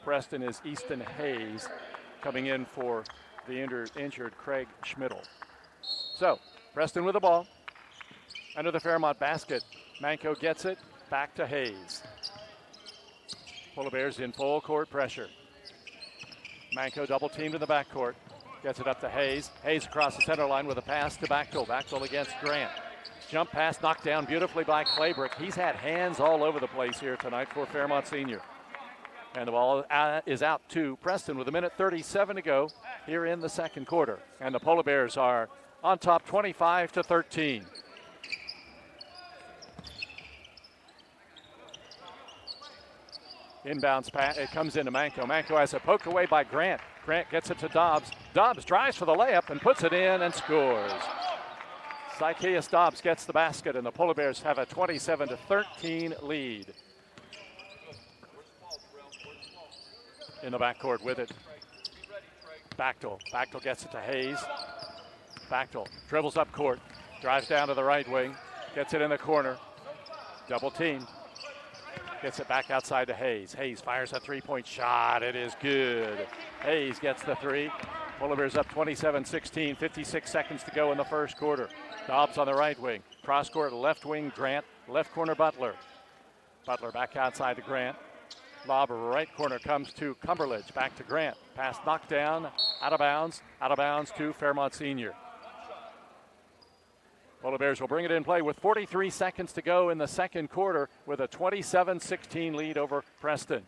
Preston is Easton Hayes, coming in for the injured Craig Schmidl. So, Preston with the ball. Under the Fairmont basket. Manco gets it. Back to Hayes. Polar Bears in full court pressure. Manco double teamed in the backcourt. Gets it up to Hayes. Hayes across the center line with a pass to Bachtel. Bachtel against Grant. Jump pass knocked down beautifully by Claybrick. He's had hands all over the place here tonight for Fairmont Senior. And the ball is out to Preston with 1:37 to go here in the second quarter. And the Polar Bears are on top 25-13. Inbounds pass, it comes into Manco. Manco has a poke away by Grant. Grant gets it to Dobbs. Dobbs drives for the layup and puts it in and scores. Zychaeus Dobbs gets the basket, and the Polar Bears have a 27-13 lead. In the backcourt with it. Bachtel. Bachtel gets it to Hayes. Bachtel dribbles up court. Drives down to the right wing. Gets it in the corner. Double team. Gets it back outside to Hayes. Hayes fires a three-point shot. It is good. Hayes gets the three. Polar Bears up 27-16. 56 seconds to go in the first quarter. Dobbs on the right wing. Cross court left wing Grant. Left corner Butler. Butler back outside to Grant. Lob right corner comes to Cumberledge. Back to Grant. Pass knocked down. Out of bounds. Out of bounds to Fairmont Senior. Polar Bears will bring it in play with 43 seconds to go in the second quarter with a 27-16 lead over Preston.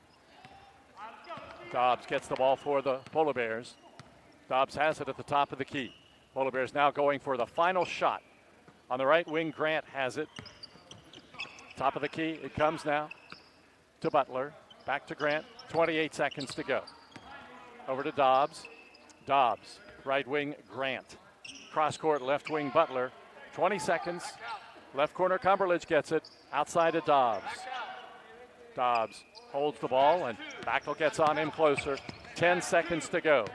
Dobbs gets the ball for the Polar Bears. Dobbs has it at the top of the key. Polar Bears now going for the final shot. On the right wing, Grant has it. Top of the key, it comes now to Butler. Back to Grant, 28 seconds to go. Over to Dobbs. Dobbs, right wing, Grant. Cross court, left wing, Butler. 20 seconds. Left corner, Cumberledge gets it. Outside to Dobbs. Dobbs holds the ball, and Bachtel gets on him closer. 10 seconds to go.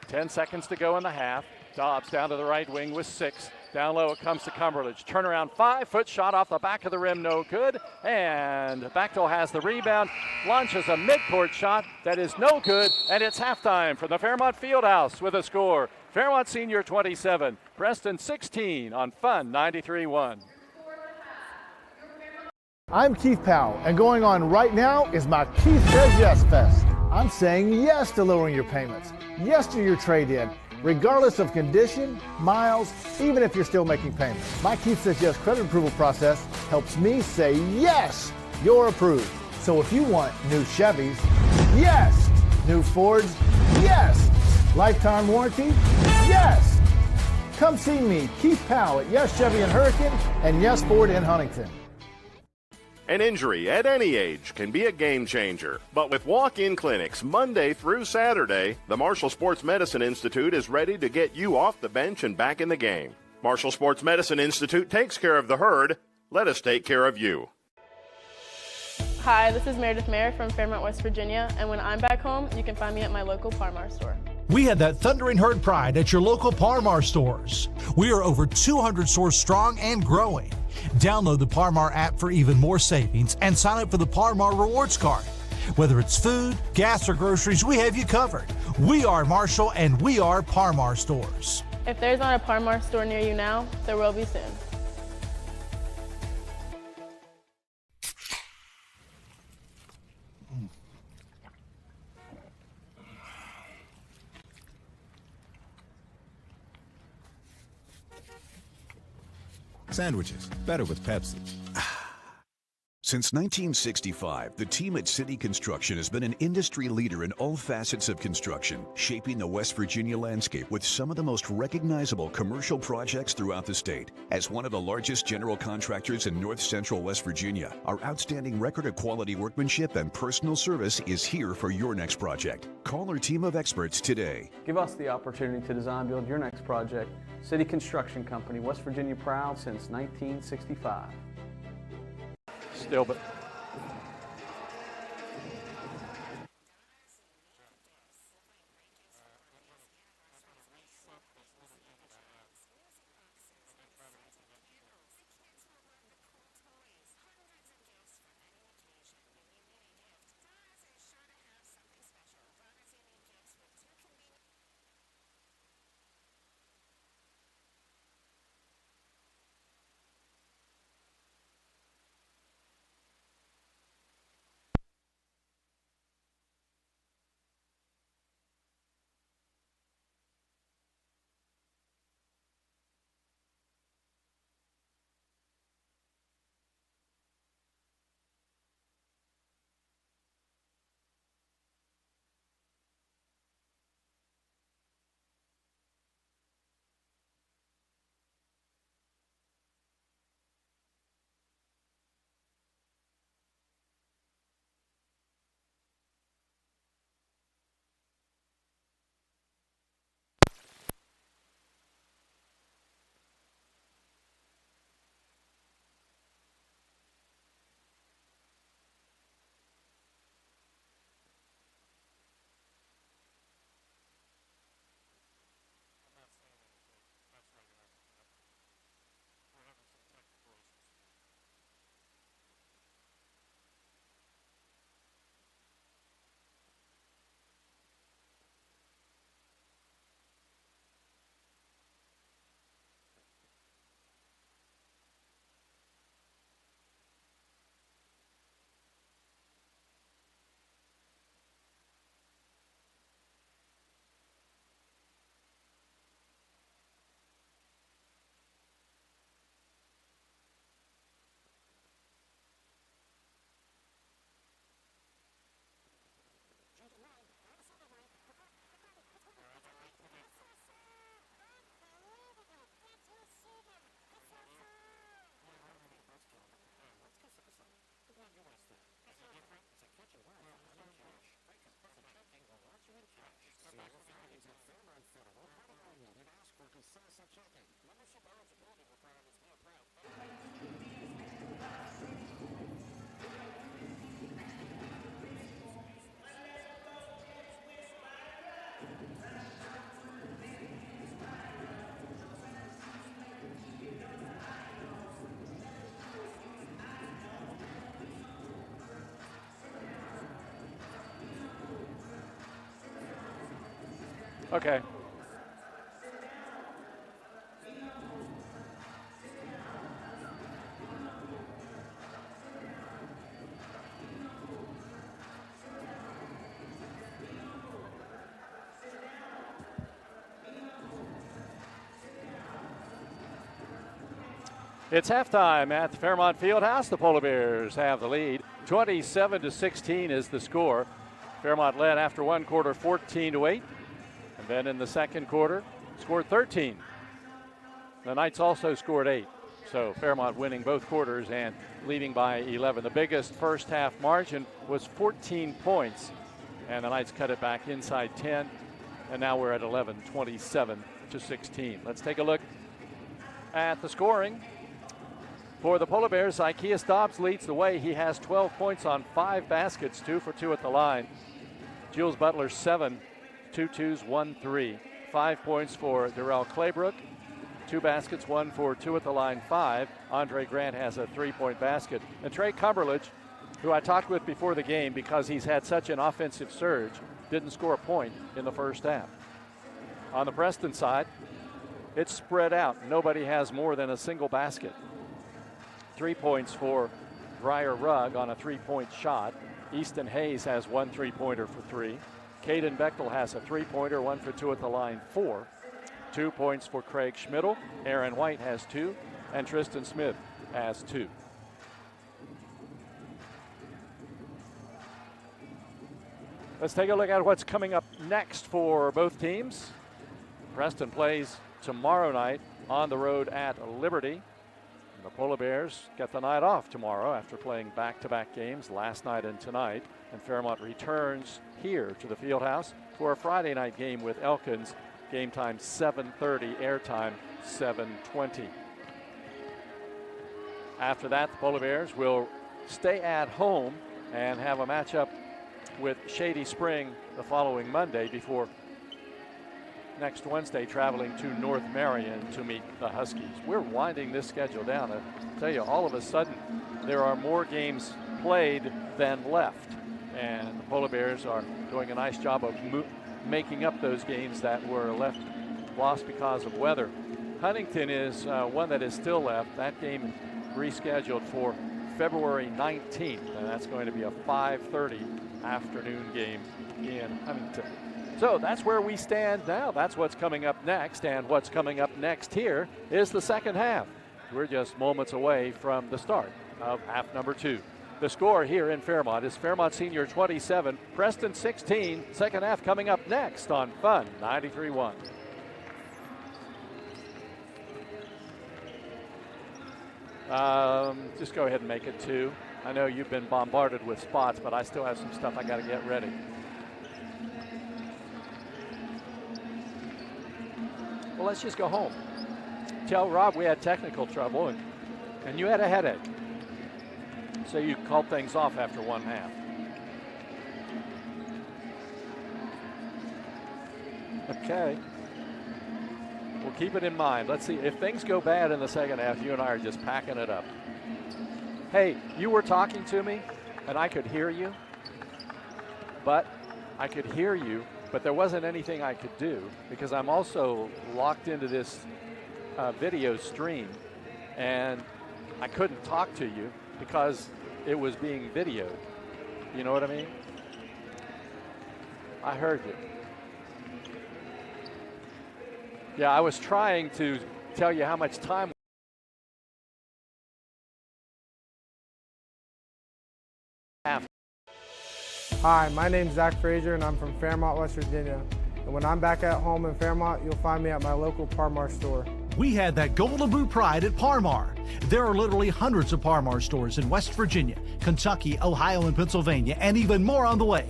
10 seconds to go in the half. Dobbs down to the right wing with 6. Down low it comes to Cumberledge. Turnaround 5-foot shot off the back of the rim, no good. And Bachtel has the rebound. Launches a midcourt shot that is no good. And it's halftime from the Fairmont Fieldhouse with a score. Fairmont Senior 27, Preston 16 on Fun 93.1. I'm Keith Powell, and going on right now is my Keith Says Yes Fest. I'm saying yes to lowering your payments, yes to your trade-in, regardless of condition, miles, even if you're still making payments. My Keith Says Yes credit approval process helps me say yes, you're approved. So if you want new Chevys, yes. New Fords, yes. Lifetime warranty, yes. Come see me, Keith Powell at Yes Chevy in Hurricane and Yes Ford in Huntington. An injury at any age can be a game changer, but with walk-in clinics Monday through Saturday, the Marshall Sports Medicine Institute is ready to get you off the bench and back in the game. Marshall Sports Medicine Institute takes care of the herd. Let us take care of you. Hi, this is Meredith Mayer from Fairmont, West Virginia, and when I'm back home, you can find me at my local Par-Mar store. We have that thundering herd pride at your local Par-Mar stores. We are over 200 stores strong and growing. Download the Par-Mar app for even more savings and sign up for the Par-Mar rewards card. Whether it's food, gas, or groceries, we have you covered. We are Marshall and we are Par-Mar stores. If there's not a Par-Mar store near you now, there will be soon. Sandwiches, better with Pepsi. Since 1965, the team at City Construction has been an industry leader in all facets of construction, shaping the West Virginia landscape with some of the most recognizable commercial projects throughout the state. As one of the largest general contractors in north central West Virginia, our outstanding record of quality workmanship and personal service is here for your next project. Call our team of experts today. Give us the opportunity to design build your next project. City Construction Company, West Virginia proud since 1965. Still, but Okay. It's halftime at the Fairmont Fieldhouse. The Polar Bears have the lead. 27-16 is the score. Fairmont led after one quarter, 14-8. And then in the second quarter, scored 13. The Knights also scored 8. So Fairmont winning both quarters and leading by 11. The biggest first half margin was 14 points. And the Knights cut it back inside 10. And now we're at 11, 27-16. Let's take a look at the scoring. For the Polar Bears, Ikeas Dobbs leads the way. He has 12 points on 5 baskets, 2 for 2 at the line. Jules Butler, 7, 2 twos, 1 3. 5 points for Darrell Claybrook. 2 baskets, 1 for 2 at the line, 5. Andre Grant has a 3-point basket. And Trey Cumberledge, who I talked with before the game because he's had such an offensive surge, didn't score a point in the first half. On the Preston side, it's spread out. Nobody has more than a single basket. 3 points for Briar Rugg on a 3-point shot. Easton Hayes has 1 3-pointer for 3. Caden Bechtel has a 3-pointer, 1 for 2 at the line, 4. 2 points for Craig Schmidl. Aaron White has 2, and Tristan Smith has 2. Let's take a look at what's coming up next for both teams. Preston plays tomorrow night on the road at Liberty. The Polar Bears get the night off tomorrow after playing back-to-back games last night and tonight. And Fairmont returns here to the Fieldhouse for a Friday night game with Elkins. Game time 7:30, airtime 7:20. After that, the Polar Bears will stay at home and have a matchup with Shady Spring the following Monday before next Wednesday traveling to North Marion to meet the Huskies. We're winding this schedule down. I tell you, all of a sudden, there are more games played than left. And the Polar Bears are doing a nice job of making up those games that were lost because of weather. Huntington is one that is still left. That game rescheduled for February 19th, and that's going to be a 5:30 afternoon game in Huntington. So that's where we stand now. That's what's coming up next. And what's coming up next here is the second half. We're just moments away from the start of half number 2. The score here in Fairmont is Fairmont Senior 27, Preston 16. Second half coming up next on Fun 93.1. Just go ahead and make it 2. I know you've been bombarded with spots, but I still have some stuff I got to get ready. Well, let's just go home. Tell Rob we had technical trouble and you had a headache. So you called things off after one half. Okay. We'll keep it in mind. Let's see. If things go bad in the second half, you and I are just packing it up. Hey, you were talking to me and I could hear you. But there wasn't anything I could do because I'm also locked into this video stream, and I couldn't talk to you because it was being videoed. You know what I mean? I heard you. Yeah, I was trying to tell you how much time. Hi, my name's Zach Frazier and I'm from Fairmont, West Virginia. And when I'm back at home in Fairmont, you'll find me at my local Parmar store. We had that Golden Boot pride at Parmar. There are literally hundreds of Parmar stores in West Virginia, Kentucky, Ohio, and Pennsylvania, and even more on the way.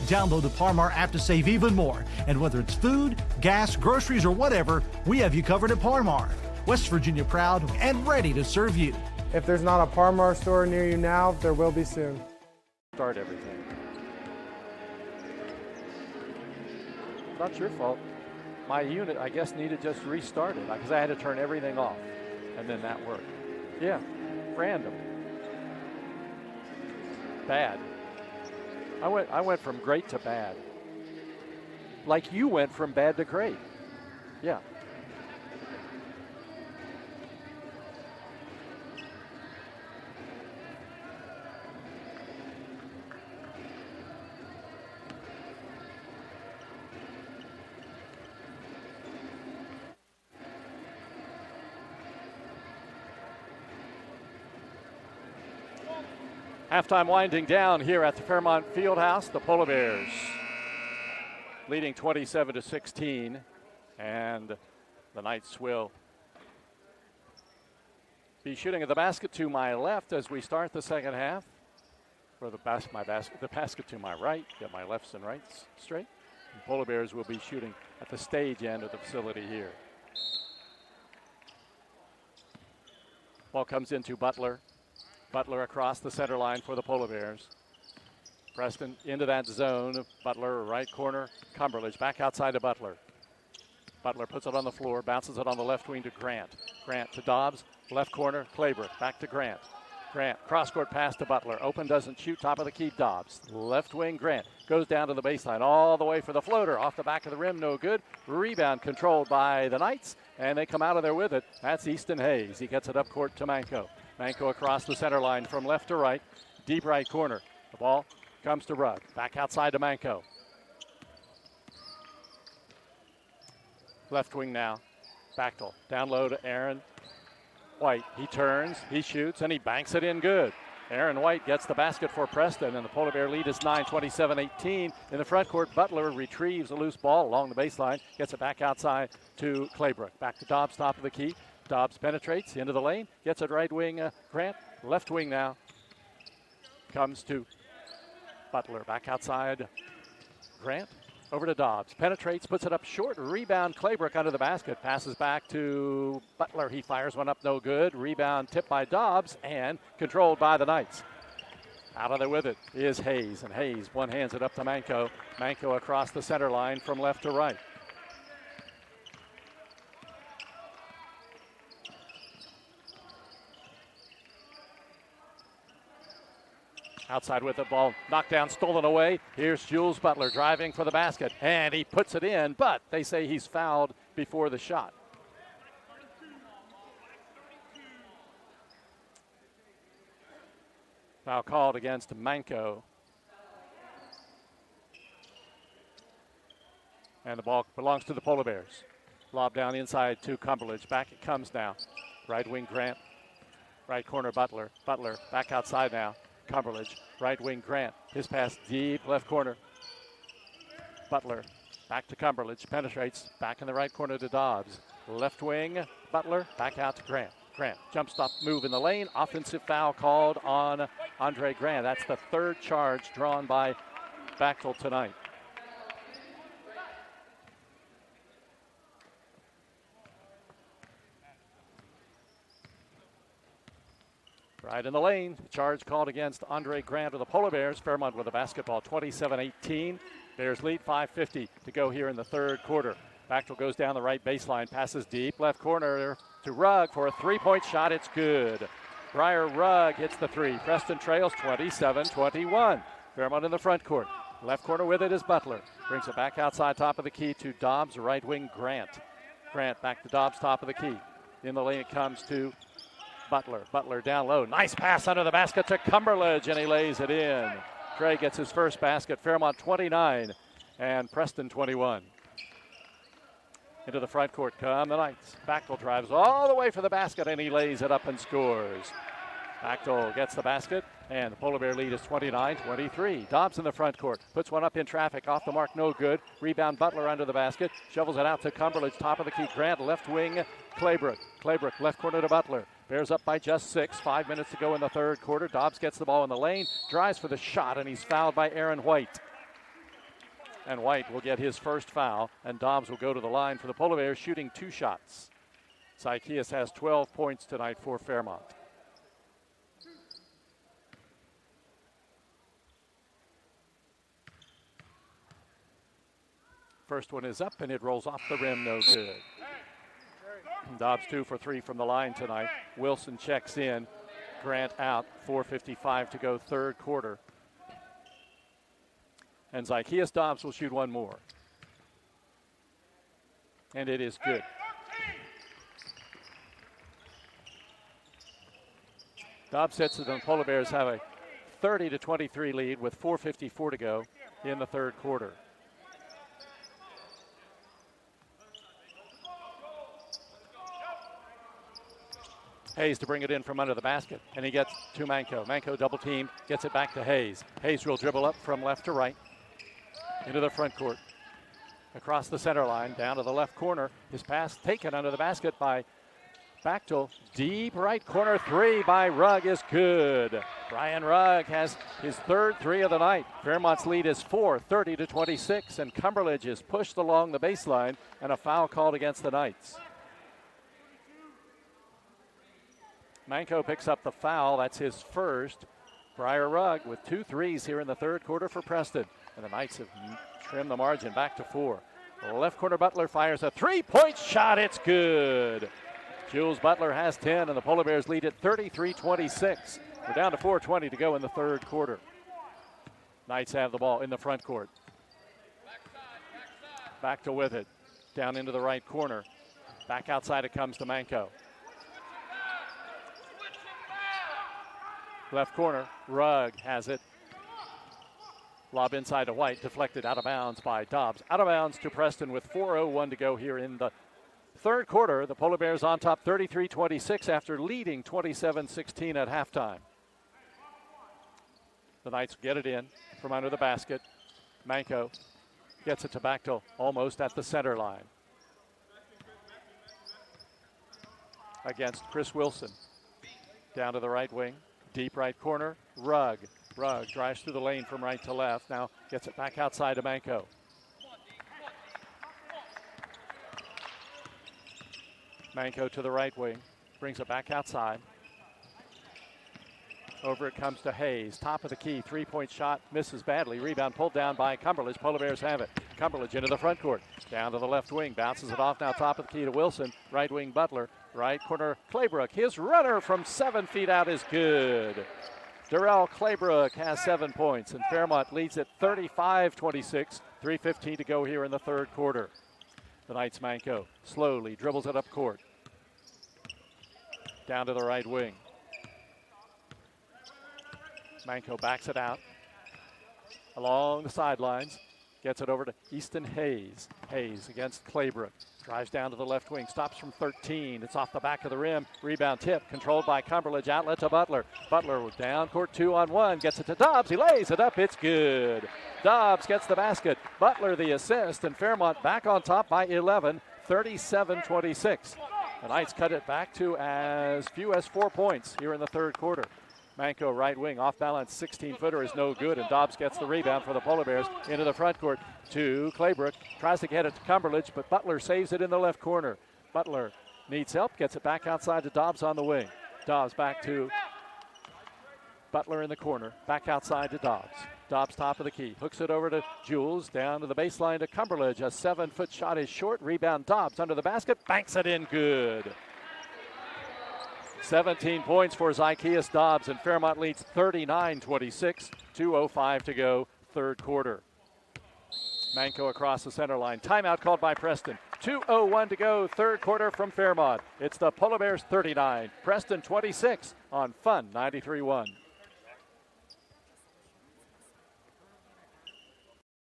Download the Par-Mar app to save even more. And whether it's food, gas, groceries, or whatever, we have you covered at Par-Mar. West Virginia proud and ready to serve you. If there's not a Par-Mar store near you now, there will be soon. Start everything. Not your fault. My unit, I guess, needed just restarted because I had to turn everything off, and then that worked. Yeah, random. Bad. I went from great to bad. Like you went from bad to great. Yeah. Halftime winding down here at the Fairmont Fieldhouse. The Polar Bears leading 27-16, and the Knights will be shooting at the basket to my left as we start the second half. For the basket to my right. Get my lefts and rights straight. The Polar Bears will be shooting at the stage end of the facility here. Ball comes into Butler. Butler across the center line for the Polar Bears. Preston into that zone. Butler, right corner. Cumberledge back outside to Butler. Butler puts it on the floor, bounces it on the left wing to Grant. Grant to Dobbs, left corner, Claybrook, back to Grant. Grant, cross-court pass to Butler. Open, doesn't shoot, top of the key, Dobbs. Left wing, Grant, goes down to the baseline, all the way for the floater. Off the back of the rim, no good. Rebound controlled by the Knights, and they come out of there with it. That's Easton Hayes. He gets it up court to Manco. Manco across the center line from left to right, deep right corner. The ball comes to Rugg, back outside to Manco. Left wing now, Bachtel, down low to Aaron White. He turns, he shoots, and he banks it in good. Aaron White gets the basket for Preston, and the Polar Bear lead is 9, 27-18. In the front court, Butler retrieves a loose ball along the baseline, gets it back outside to Claybrook. Back to Dobbs, top of the key. Dobbs penetrates into the lane, gets it right wing, Grant. Left wing now, comes to Butler, back outside, Grant. Over to Dobbs, penetrates, puts it up short, rebound, Claybrook under the basket, passes back to Butler, he fires one up, no good, rebound tipped by Dobbs and controlled by the Knights. Out of there with it is Hayes, and Hayes one hands it up to Manco. Manco across the center line from left to right. Outside with the ball, knocked down, stolen away. Here's Jules Butler driving for the basket, and he puts it in, but they say he's fouled before the shot. Foul called against Manco. And the ball belongs to the Polar Bears. Lob down inside to Cumberledge. Back it comes now. Right wing Grant. Right corner Butler. Butler back outside now. Cumberledge, right wing Grant. His pass deep, left corner. Butler, back to Cumberledge, penetrates, back in the right corner to Dobbs. Left wing, Butler, back out to Grant. Grant, jump stop move in the lane. Offensive foul called on Andre Grant. That's the third charge drawn by Bachtel tonight. Right in the lane, charge called against Andre Grant of the Polar Bears. Fairmont with the basketball, 27-18. Bears lead, 5:50 to go here in the third quarter. Bachtel goes down the right baseline, passes deep, left corner to Rugg for a three-point shot. It's good. Briar Rugg hits the three. Preston trails 27-21. Fairmont in the front court. Left corner with it is Butler. Brings it back outside, top of the key to Dobbs, right wing Grant. Grant back to Dobbs, top of the key. In the lane it comes to Butler. Butler down low. Nice pass under the basket to Cumberledge, and he lays it in. Trey gets his first basket. Fairmont 29 and Preston 21. Into the front court come the Knights. Bachtel drives all the way for the basket, and he lays it up and scores. Bachtel gets the basket, and the Polar Bear lead is 29-23. Dobbs in the front court. Puts one up in traffic. Off the mark, no good. Rebound Butler under the basket. Shovels it out to Cumberledge. Top of the key, Grant. Left wing, Claybrook. Claybrook, left corner to Butler. Bears up by just 6. 5 minutes to go in the third quarter. Dobbs gets the ball in the lane. Drives for the shot, and he's fouled by Aaron White. And White will get his first foul, and Dobbs will go to the line for the Polar Bears, shooting 2 shots. Zykeas has 12 points tonight for Fairmont. First one is up, and it rolls off the rim, no good. Dobbs 2 for 3 from the line tonight. Wilson checks in. Grant out. 4:55 to go, third quarter. And Zykeas Dobbs will shoot one more. And it is good. Dobbs hits it, and the Polar Bears have a 30-23 lead with 4:54 to go in the third quarter. Hayes to bring it in from under the basket, and he gets to Manco. Manco double teamed, gets it back to Hayes. Hayes will dribble up from left to right into the front court. Across the center line, down to the left corner. His pass taken under the basket by Bachtel. Deep right corner three by Rugg is good. Brian Rugg has his third 3 of the night. Fairmont's lead is 4, 30-26, and Cumberledge is pushed along the baseline, and a foul called against the Knights. Manco picks up the foul. That's his first. Briar Rugg with 2 threes here in the third quarter for Preston. And the Knights have trimmed the margin back to 4. The left corner Butler fires a 3-point shot. It's good. Jules Butler has 10, and the Polar Bears lead at 33-26. We're down to 4:20 to go in the third quarter. Knights have the ball in the front court. Back to with it. Down into the right corner. Back outside it comes to Manco. Left corner, Rugg has it. Lob inside to White, deflected out of bounds by Dobbs. Out of bounds to Preston with 4:01 to go here in the third quarter. The Polar Bears on top 33-26 after leading 27-16 at halftime. The Knights get it in from under the basket. Manco gets it to Bachtel almost at the center line. Against Chris Wilson. Down to the right wing. Deep right corner, Rugg. Rugg drives through the lane from right to left. Now gets it back outside to Manco. Manco to the right wing. Brings it back outside. Over it comes to Hayes. Top of the key. 3-point shot. Misses badly. Rebound pulled down by Cumberledge. Polar Bears have it. Cumberledge into the front court. Down to the left wing. Bounces it off now. Top of the key to Wilson. Right wing Butler. Right corner Claybrook. His runner from 7 feet out is good. Darrell Claybrook has 7 points, and Fairmont leads at 35-26. 3:15 to go here in the third quarter. The Knights Manco slowly dribbles it up court. Down to the right wing. Manco backs it out along the sidelines. Gets it over to Easton Hayes. Hayes against Claybrook. Drives down to the left wing. Stops from 13. It's off the back of the rim. Rebound tip. Controlled by Cumberledge. Outlet to Butler. Butler down court 2-on-1. Gets it to Dobbs. He lays it up. It's good. Dobbs gets the basket. Butler the assist. And Fairmont back on top by 11. 37-26. The Knights cut it back to as few as 4 points here in the third quarter. Manco right wing, off balance, 16-footer is no good, and Dobbs gets the rebound for the Polar Bears into the front court to Claybrook. Tries to get it to Cumberledge, but Butler saves it in the left corner. Butler needs help, gets it back outside to Dobbs on the wing. Dobbs back to Butler in the corner, back outside to Dobbs. Dobbs top of the key, hooks it over to Jules, down to the baseline to Cumberledge. A 7-foot shot is short, rebound Dobbs under the basket, banks it in good. 17 points for Zykeas Dobbs, and Fairmont leads 39-26. 2:05 to go, third quarter. Manco across the center line. Timeout called by Preston. 2:01 to go, third quarter from Fairmont. It's the Polar Bears 39, Preston 26 on Fun 93.1.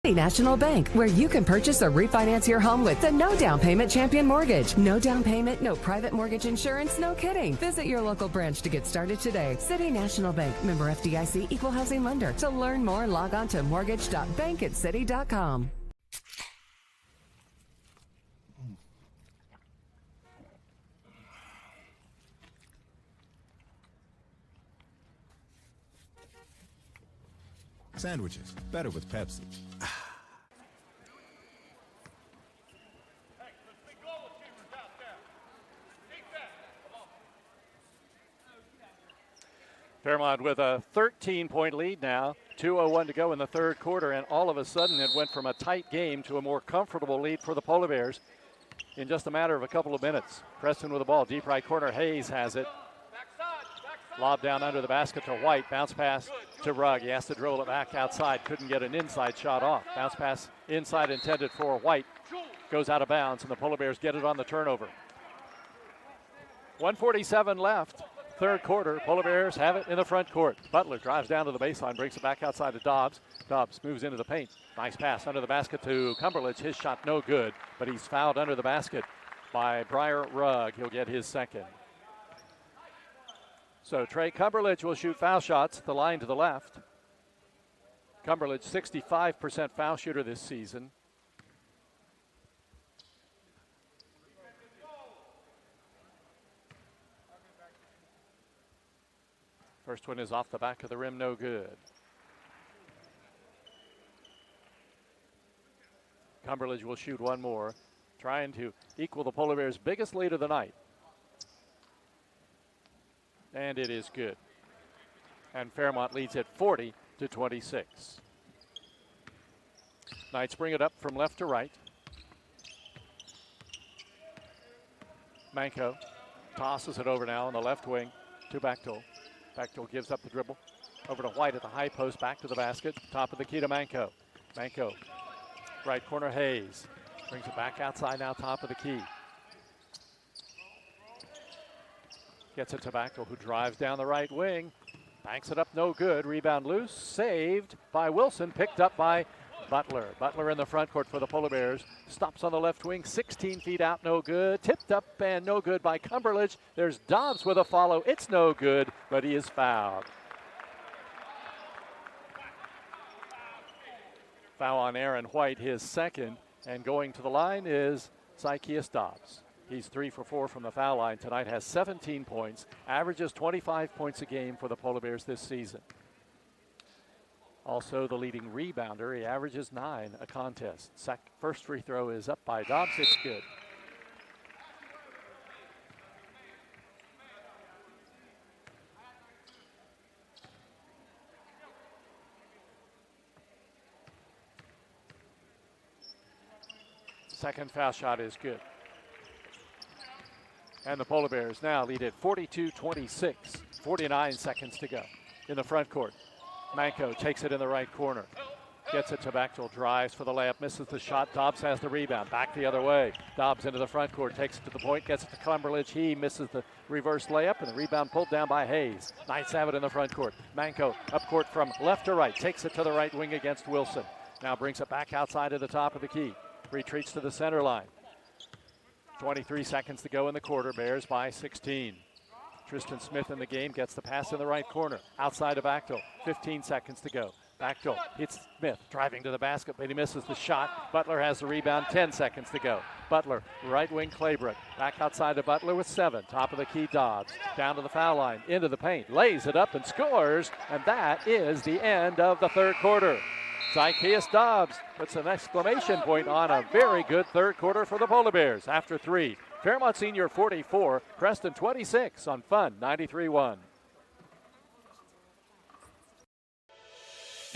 National Bank, where you can purchase or refinance your home with the no down payment Champion Mortgage. No down payment, no private mortgage insurance, no kidding. Visit your local branch to get started today. City National Bank, member FDIC, equal housing lender. To learn more, log on to mortgage.bankatcity.com. Sandwiches, better with Pepsi. Fairmont with a 13-point lead now. 2:01 to go in the third quarter, and all of a sudden it went from a tight game to a more comfortable lead for the Polar Bears in just a matter of a couple of minutes. Preston with the ball, deep right corner. Hayes has it. Lob down under the basket to White. Bounce pass to Rugg. He has to drill it back outside. Couldn't get an inside shot off. Bounce pass inside intended for White. Goes out of bounds, and the Polar Bears get it on the turnover. 1:47 left. Third quarter. Polar Bears have it in the front court. Butler drives down to the baseline, brings it back outside to Dobbs. Dobbs moves into the paint. Nice pass under the basket to Cumberledge. His shot no good, but he's fouled under the basket by Briar Rugg. He'll get his second. So Trey Cumberledge will shoot foul shots at the line to the left. Cumberledge, 65% foul shooter this season. First one is off the back of the rim, no good. Cumberledge will shoot one more, trying to equal the Polar Bears' biggest lead of the night. And it is good. And Fairmont leads at 40-26. Knights bring it up from left to right. Manko tosses it over now on the left wing to Bechtel. Bechtel gives up the dribble. Over to White at the high post, back to the basket. Top of the key to Manko. Manko, right corner Hayes. Brings it back outside now, top of the key. Gets it to Bechtel, who drives down the right wing. Banks it up, no good. Rebound loose, saved by Wilson, picked up by Butler. Butler in the front court for the Polar Bears. Stops on the left wing, 16 feet out, no good. Tipped up and no good by Cumberledge. There's Dobbs with a follow. It's no good, but he is fouled. Foul on Aaron White, his second. And going to the line is Zykeus Dobbs. He's 3 for 4 from the foul line tonight, has 17 points, averages 25 points a game for the Polar Bears this season. Also the leading rebounder, he averages 9 a contest. First free throw is up by Dobbs, it's good. Second foul shot is good. And the Polar Bears now lead at 42-26, 49 seconds to go in the front court. Manko takes it in the right corner. Gets it to Bechtel, drives for the layup, misses the shot. Dobbs has the rebound, back the other way. Dobbs into the front court, takes it to the point, gets it to Cumberledge. He misses the reverse layup, and the rebound pulled down by Hayes. Knights have it in the front court. Manko up court from left to right, takes it to the right wing against Wilson. Now brings it back outside to the top of the key. Retreats to the center line. 23 seconds to go in the quarter. Bears by 16. Tristan Smith in the game, gets the pass in the right corner. Outside of Bechtel. 15 seconds to go. Bechtel hits Smith, driving to the basket, but he misses the shot. Butler has the rebound. 10 seconds to go. Butler, right wing Claybrook. Back outside to Butler with 7. Top of the key Dobbs. Down to the foul line, into the paint. Lays it up and scores. And that is the end of the third quarter. Zykeus Dobbs puts an exclamation point on a very good third quarter for the Polar Bears. After 3, Fairmont Senior 44, Preston 26 on Fun 93.1.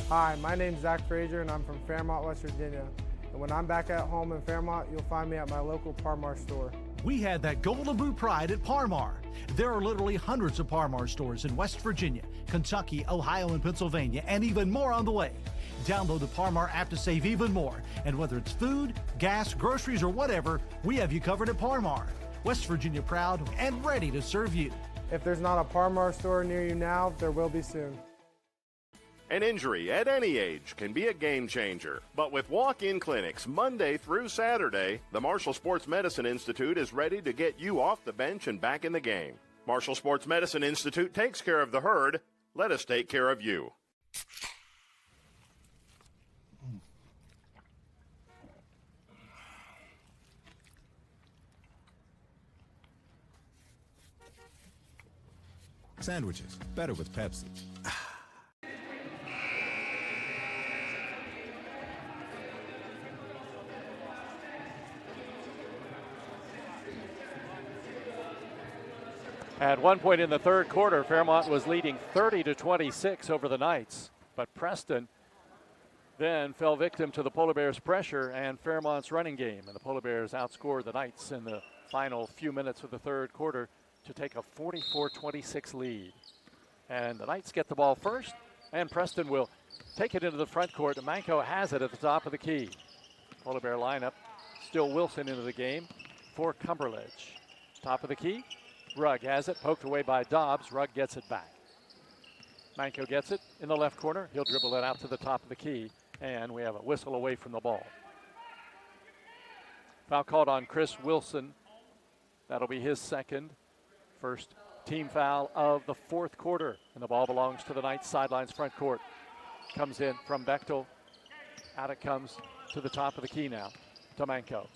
Hi, my name's Zach Frazier and I'm from Fairmont, West Virginia. And when I'm back at home in Fairmont, you'll find me at my local Parmar store. We had that Golden Boot pride at Parmar. There are literally hundreds of Parmar stores in West Virginia, Kentucky, Ohio, and Pennsylvania, and even more on the way. Download the Parmar app to save even more. And whether it's food, gas, groceries, or whatever, we have you covered at Parmar. West Virginia proud and ready to serve you. If there's not a Parmar store near you now, there will be soon. An injury at any age can be a game changer. But with walk-in clinics Monday through Saturday, the Marshall Sports Medicine Institute is ready to get you off the bench and back in the game. Marshall Sports Medicine Institute takes care of the herd. Let us take care of you. Sandwiches, better with Pepsi. At one point in the third quarter, Fairmont was leading 30-26 over the Knights, but Preston then fell victim to the Polar Bears' pressure and Fairmont's running game, and the Polar Bears outscored the Knights in the final few minutes of the third quarter to take a 44-26 lead. And the Knights get the ball first, and Preston will take it into the front court, and Manco has it at the top of the key. Polar Bear lineup, still Wilson into the game for Cumberledge. Top of the key, Rugg has it, poked away by Dobbs. Rugg gets it back. Manco gets it in the left corner. He'll dribble it out to the top of the key, and we have a whistle away from the ball. Foul called on Chris Wilson. That'll be his second. First team foul of the fourth quarter, and the ball belongs to the Knights sidelines front court. Comes in from Bechtel. Out it comes to the top of the key now to Manco.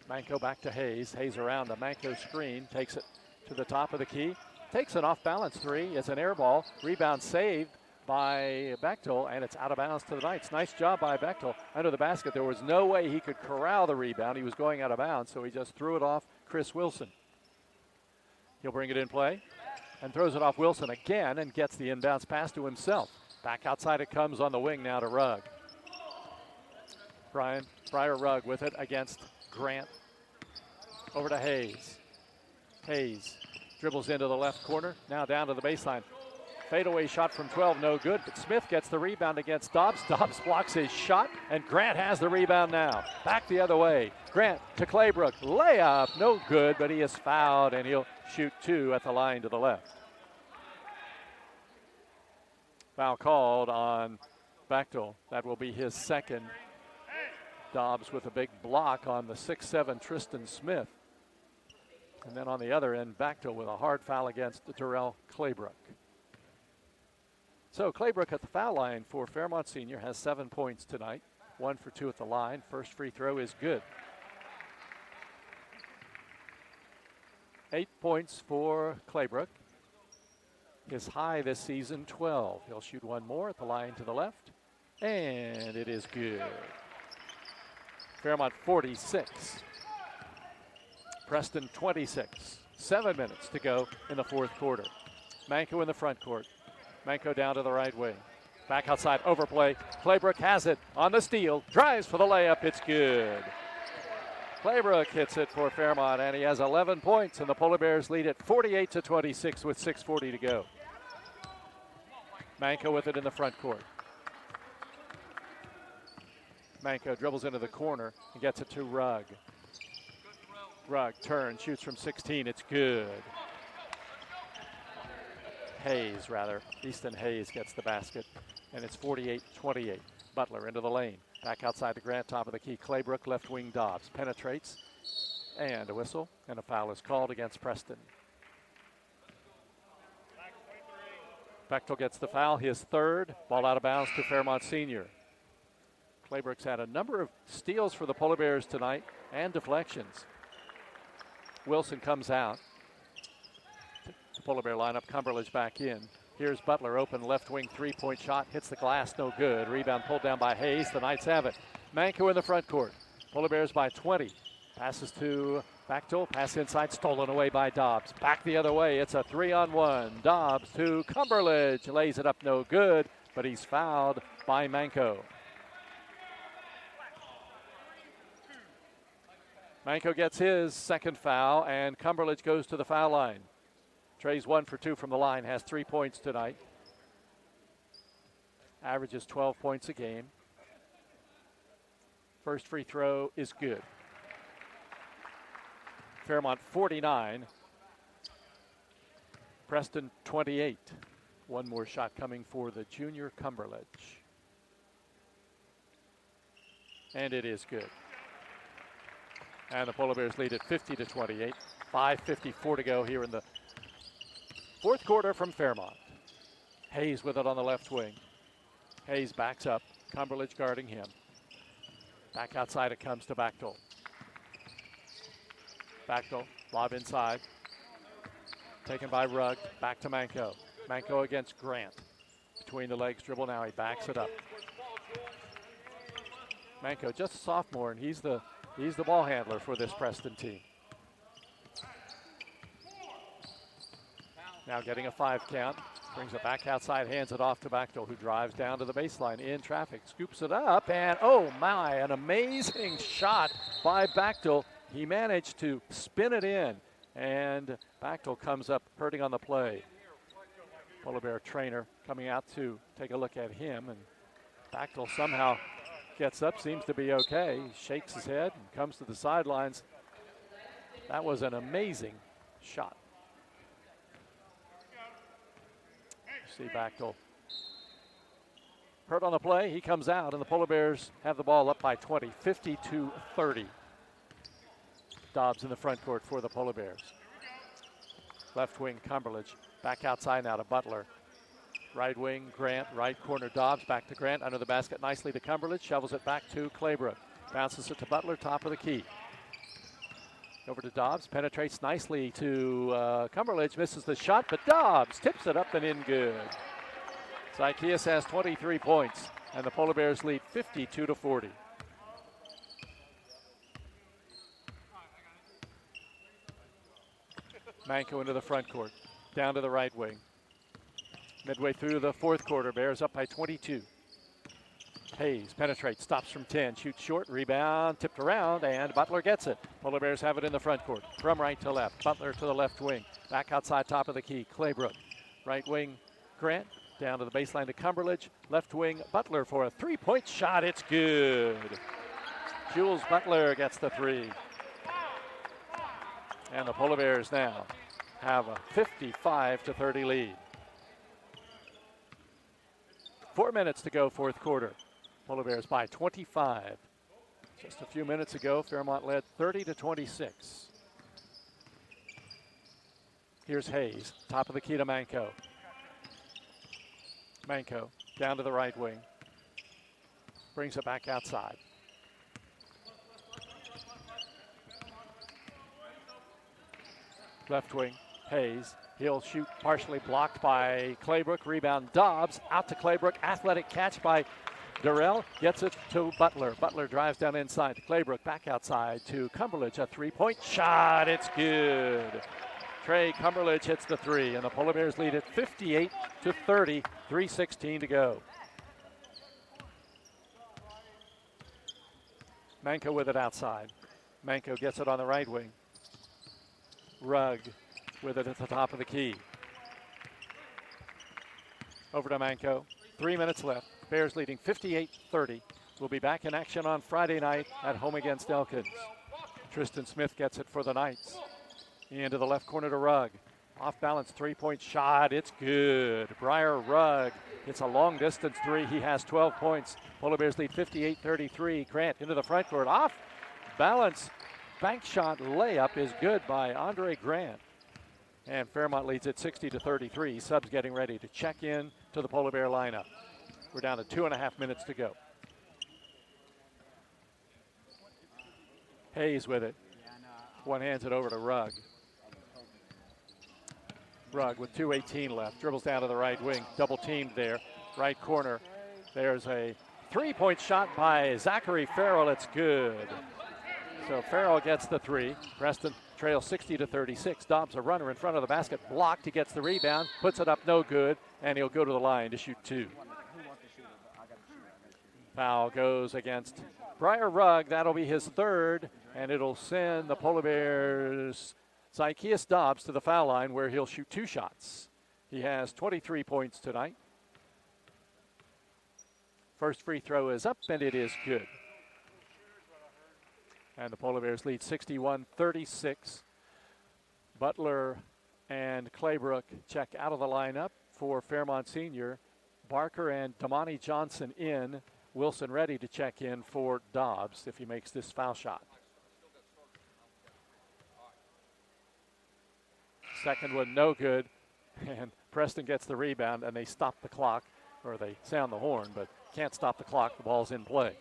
Manco back to Hayes. Hayes around the Manco screen, takes it to the top of the key. Takes an off-balance three. It's an air ball. Rebound saved by Bechtel, and it's out of bounds to the Knights. Nice job by Bechtel under the basket. There was no way he could corral the rebound. He was going out of bounds, so he just threw it off Chris Wilson. He'll bring it in play and throws it off Wilson again and gets the inbounds pass to himself. Back outside it comes on the wing now to Rugg. Briar Rugg with it against Grant. Over to Hayes. Hayes dribbles into the left corner, now down to the baseline. Fadeaway shot from 12, no good, but Smith gets the rebound against Dobbs. Dobbs blocks his shot, and Grant has the rebound now. Back the other way. Grant to Claybrook. Layup, no good, but he is fouled, and he'll shoot two at the line to the left. Foul called on Bechtel. That will be his second. Dobbs with a big block on the 6'7" Tristan Smith. And then on the other end, Bechtel with a hard foul against Terrell Claybrook. So Claybrook at the foul line for Fairmont Senior has 7 points tonight. 1 for 2 at the line. First free throw is good. 8 points for Claybrook. His high this season, 12. He'll shoot one more at the line to the left. And it is good. Fairmont 46. Preston 26. 7 minutes to go in the fourth quarter. Manco in the front court. Manco down to the right wing. Back outside, overplay. Claybrook has it on the steal. Drives for the layup. It's good. Claybrook hits it for Fairmont, and he has 11 points, and the Polar Bears lead it 48-26 with 6:40 to go. Manco with it in the front court. Manco dribbles into the corner and gets it to Rugg. Rugg turns, shoots from 16. It's good. Hayes, rather. Easton Hayes gets the basket, and it's 48-28. Butler into the lane. Back outside the Grant, top of the key. Claybrook, left wing Dobbs. Penetrates, and a whistle, and a foul is called against Preston. Bechtel gets the foul, his third. Ball out of bounds to Fairmont Senior. Claybrook's had a number of steals for the Polar Bears tonight and deflections. Wilson comes out. The Polar Bear lineup, Cumberledge back in. Here's Butler, open left wing three-point shot, hits the glass, no good. Rebound pulled down by Hayes. The Knights have it. Manco in the front court. Polar Bears by 20. Passes to Bechtel, pass inside, stolen away by Dobbs. Back the other way, it's a 3-on-1. Dobbs to Cumberledge, lays it up, no good, but he's fouled by Manco. Manco gets his second foul, and Cumberledge goes to the foul line. Trey's 1 for 2 from the line, has 3 points tonight. Averages 12 points a game. First free throw is good. Fairmont 49. Preston 28. One more shot coming for the junior Cumberledge. And it is good. And the Polar Bears lead at 50-28. 5:54 to go here in the fourth quarter from Fairmont. Hayes with it on the left wing. Hayes backs up. Cumberledge guarding him. Back outside it comes to Bechtel. Bechtel, lob inside. Taken by Rugg. Back to Manco. Manco against Grant. Between the legs dribble now. He backs it up. Manco, just a sophomore, and he's the ball handler for this Preston team. Now getting a 5 count. Brings it back outside, hands it off to Bechtel, who drives down to the baseline in traffic. Scoops it up, and oh my, an amazing shot by Bechtel. He managed to spin it in, and Bechtel comes up hurting on the play. Polar Bear trainer coming out to take a look at him, and Bechtel somehow gets up, seems to be okay. He shakes his head and comes to the sidelines. That was an amazing shot. See Bechtel hurt on the play. He comes out, and the Polar Bears have the ball up by 20, 50-30. Dobbs in the front court for the Polar Bears. Left wing, Cumberledge. Back outside now to Butler. Right wing, Grant. Right corner, Dobbs. Back to Grant. Under the basket nicely to Cumberledge. Shovels it back to Claybrook. Bounces it to Butler, top of the key. Over to Dobbs, penetrates nicely to Cumberledge, misses the shot, but Dobbs tips it up and in good. Zykeas has 23 points, and the Polar Bears lead 52-40. Manko into the front court, down to the right wing. Midway through the fourth quarter, Bears up by 22. Hayes penetrates, stops from 10, shoots short, rebound, tipped around, and Butler gets it. Polar Bears have it in the front court, from right to left. Butler to the left wing, back outside top of the key, Claybrook. Right wing, Grant, down to the baseline to Cumberledge. Left wing, Butler for a three-point shot, it's good. Jules Butler gets the three. And the Polar Bears now have a 55-30 lead. 4 minutes to go, fourth quarter. Polar Bears by 25. Just a few minutes ago, Fairmont led 30-26. Here's Hayes, top of the key to Manko. Manko down to the right wing. Brings it back outside. Left wing, Hayes. He'll shoot, partially blocked by Claybrook. Rebound, Dobbs, out to Claybrook. Athletic catch by Durrell, gets it to Butler. Butler drives down inside to Claybrook, back outside to Cumberledge. A three-point shot, it's good. Trey Cumberledge hits the three, and the Polar Bears lead at 58-30, 3:16 to go. Manko with it outside. Manko gets it on the right wing. Rugg with it at the top of the key. Over to Manko. 3 minutes left. Bears leading 58-30. We'll be back in action on Friday night at home against Elkins. Tristan Smith gets it for the Knights. Into the left corner to Rugg. Off balance three-point shot. It's good. Briar Rugg. It's a long distance three. He has 12 points. Polar Bears lead 58-33. Grant into the front court. Off balance. Bank shot layup is good by Andre Grant. And Fairmont leads at 60-33. Subs getting ready to check in to the Polar Bear lineup. We're down to 2.5 minutes to go. Hayes with it. One hands it over to Rugg. Rugg with 2:18 left. Dribbles down to the right wing. Double teamed there. Right corner. There's a three-point shot by Zachary Farrell. It's good. So Farrell gets the three. Preston trails 60-36. Dobbs a runner in front of the basket. Blocked. He gets the rebound. Puts it up no good. And he'll go to the line to shoot two. Foul goes against Briar Rugg. That'll be his third. And it'll send the Polar Bears' Zykeas Dobbs to the foul line where he'll shoot two shots. He has 23 points tonight. First free throw is up, and it is good. And the Polar Bears lead 61-36. Butler and Claybrook check out of the lineup for Fairmont Senior. Barker and Damani Johnson in. Wilson ready to check in for Dobbs if he makes this foul shot. Second one no good, and Preston gets the rebound, and they stop the clock, or they sound the horn, but can't stop the clock. The ball's in play.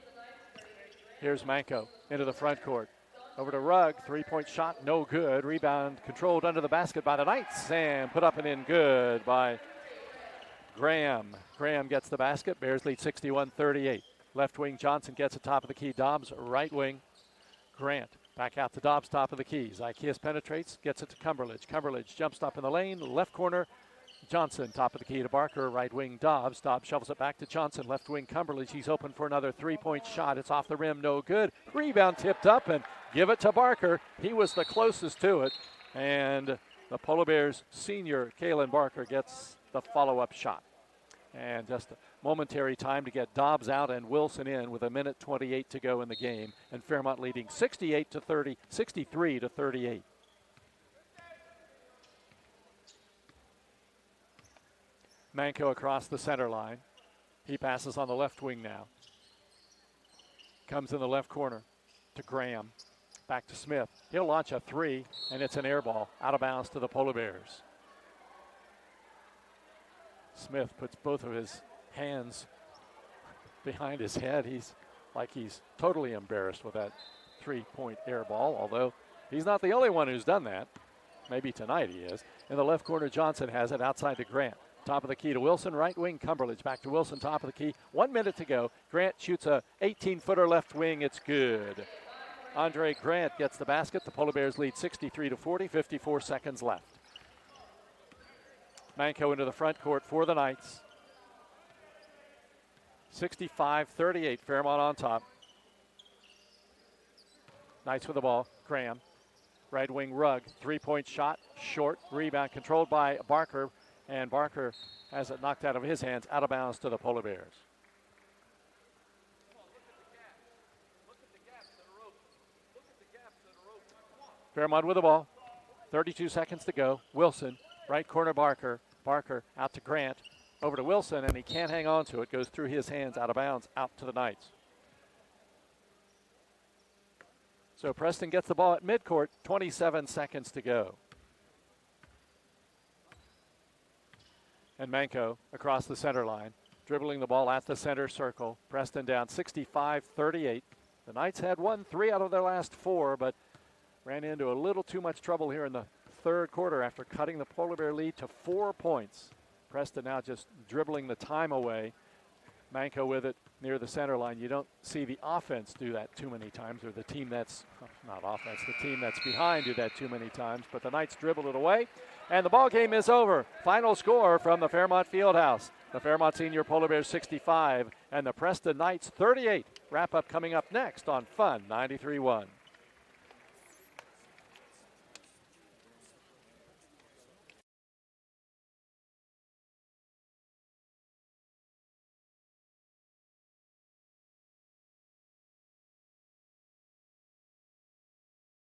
Here's Manko into the front court. Over to Rugg, three-point shot, no good. Rebound controlled under the basket by the Knights, and put up and in good by Graham. Graham gets the basket. Bears lead 61-38. Left wing, Johnson gets it top of the key. Dobbs, right wing, Grant. Back out to Dobbs, top of the key. Zykeas penetrates, gets it to Cumberledge. Cumberledge jump stop in the lane, left corner, Johnson, top of the key to Barker, right wing Dobbs. Dobbs shovels it back to Johnson, left wing Cumberledge. He's open for another three-point shot. It's off the rim, no good. Rebound tipped up and give it to Barker. He was the closest to it. And the Polar Bears senior, Kalen Barker, gets the follow-up shot. And just a momentary time to get Dobbs out and Wilson in with 1:28 to go in the game. And Fairmont leading 63 to 38. Manco across the center line. He passes on the left wing now. Comes in the left corner to Graham. Back to Smith. He'll launch a three, and it's an air ball out of bounds to the Polar Bears. Smith puts both of his hands behind his head. He's totally embarrassed with that three-point air ball, although he's not the only one who's done that. Maybe tonight he is. In the left corner, Johnson has it outside to Grant. Top of the key to Wilson, right wing Cumberledge. Back to Wilson, top of the key. 1 minute to go. Grant shoots a 18-footer left wing. It's good. Andre Grant gets the basket. The Polar Bears lead 63 to 40, 54 seconds left. Manco into the front court for the Knights. 65-38, Fairmont on top. Knights with the ball, Graham. Right wing Rugg, three-point shot, short, rebound controlled by Barker. And Barker has it knocked out of his hands, out of bounds to the Polar Bears. Fairmont with the ball. 32 seconds to go. Wilson, right corner Barker. Barker out to Grant. Over to Wilson, and he can't hang on to it. Goes through his hands, out of bounds, out to the Knights. So Preston gets the ball at midcourt. 27 seconds to go. And Manco across the center line, dribbling the ball at the center circle. Preston down 65-38. The Knights had won 3 out of their last 4, but ran into a little too much trouble here in the third quarter after cutting the Polar Bear lead to 4 points. Preston now just dribbling the time away. Manco with it near the center line. You don't see the offense do that too many times, or the team that's, not offense, the team that's behind do that too many times, but the Knights dribbled it away, and the ball game is over. Final score from the Fairmont Fieldhouse. The Fairmont Senior Polar Bears 65 and the Preston Knights 38. Wrap up coming up next on Fun 93.1.